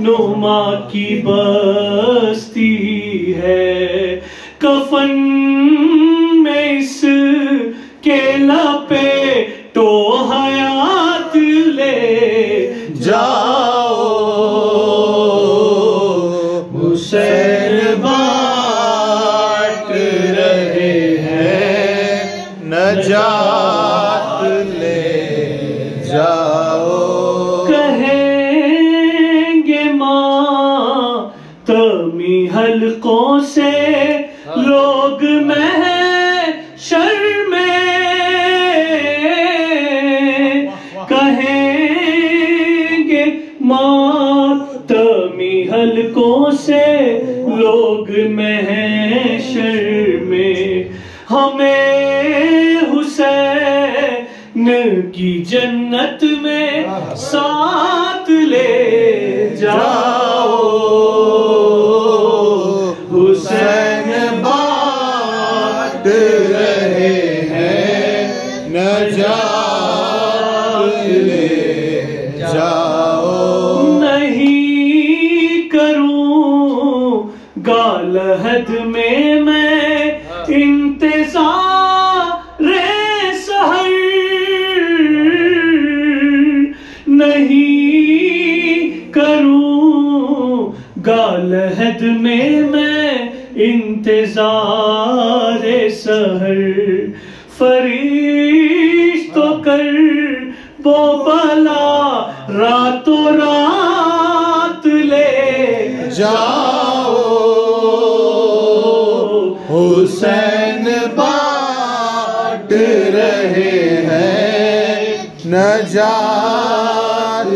नुमा की बस्ती है। कफन में इस के लपेटो हयात ले जाओ। हुसैन बांट रहे हैं नजात ले जाओ। कहेंगे मातमी हलकों से लोग महशर में, कहेंगे मातमी हलकों से लोग महशर में, हमें हुसैन की जन्नत में साथ ले जाओ। हुसैन बांट रहे हैं नजात ले जाओ। नहीं करूँगा लहद में मैं इंतज़ार सहर, नहीं करूँगा लहद में मैं इंतज़ार सहर। फरिश्तों कर वो भला रातों रात ले जाओ। हुसैन बांट रहे हैं नजात